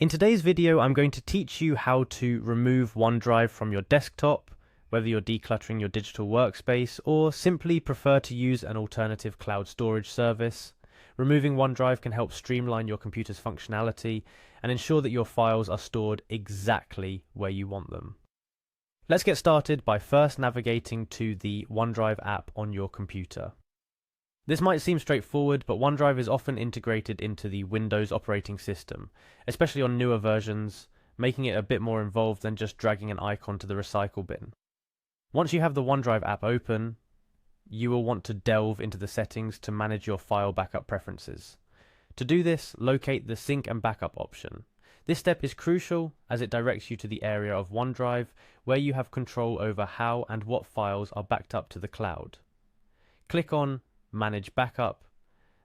In today's video, I'm going to teach you how to remove OneDrive from your desktop, whether you're decluttering your digital workspace or simply prefer to use an alternative cloud storage service. Removing OneDrive can help streamline your computer's functionality and ensure that your files are stored exactly where you want them. Let's get started by first navigating to the OneDrive app on your computer. This might seem straightforward, but OneDrive is often integrated into the Windows operating system, especially on newer versions, making it a bit more involved than just dragging an icon to the recycle bin. Once you have the OneDrive app open, you will want to delve into the settings to manage your file backup preferences. To do this, locate the Sync and Backup option. This step is crucial as it directs you to the area of OneDrive where you have control over how and what files are backed up to the cloud. Click on Manage Backup.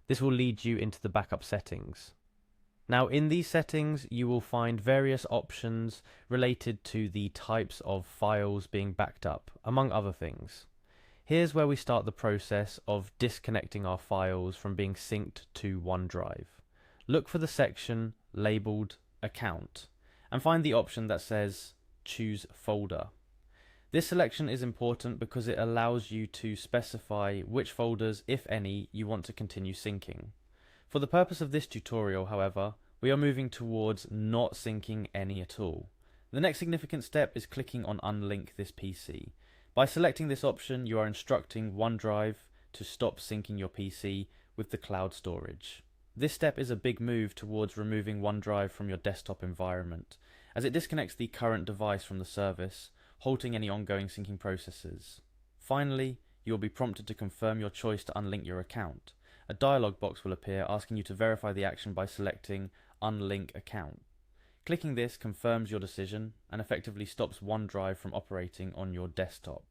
This will lead you into the backup settings. Now in these settings you will find various options related to the types of files being backed up, among other things. Here's where we start the process of disconnecting our files from being synced to OneDrive. Look for the section labelled Account and find the option that says Choose Folder. This selection is important because it allows you to specify which folders, if any, you want to continue syncing. For the purpose of this tutorial, however, we are moving towards not syncing any at all. The next significant step is clicking on Unlink this PC. By selecting this option, you are instructing OneDrive to stop syncing your PC with the cloud storage. This step is a big move towards removing OneDrive from your desktop environment, as it disconnects the current device from the service, halting any ongoing syncing processes. Finally, you will be prompted to confirm your choice to unlink your account. A dialog box will appear asking you to verify the action by selecting Unlink Account. Clicking this confirms your decision and effectively stops OneDrive from operating on your desktop.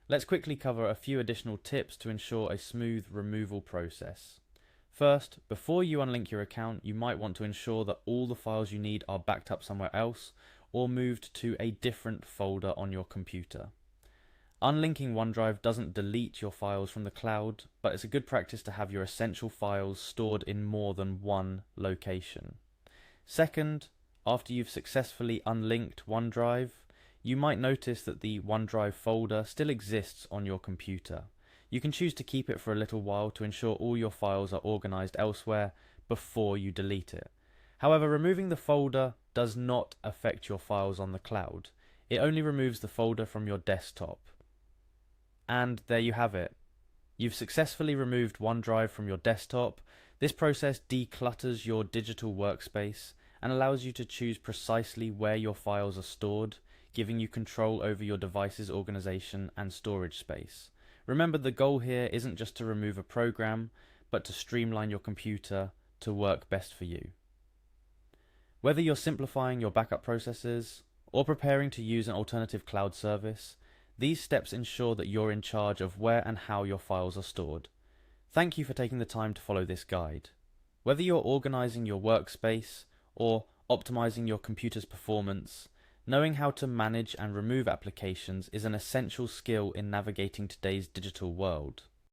Let's quickly cover a few additional tips to ensure a smooth removal process. First, before you unlink your account, you might want to ensure that all the files you need are backed up somewhere else or moved to a different folder on your computer. Unlinking OneDrive doesn't delete your files from the cloud, but it's a good practice to have your essential files stored in more than one location. Second, after you've successfully unlinked OneDrive, you might notice that the OneDrive folder still exists on your computer. You can choose to keep it for a little while to ensure all your files are organized elsewhere before you delete it. However, removing the folder does not affect your files on the cloud. It only removes the folder from your desktop. And there you have it. You've successfully removed OneDrive from your desktop. This process declutters your digital workspace and allows you to choose precisely where your files are stored, giving you control over your device's organization and storage space. Remember, the goal here isn't just to remove a program, but to streamline your computer to work best for you. Whether you're simplifying your backup processes or preparing to use an alternative cloud service, these steps ensure that you're in charge of where and how your files are stored. Thank you for taking the time to follow this guide. Whether you're organizing your workspace or optimizing your computer's performance, knowing how to manage and remove applications is an essential skill in navigating today's digital world.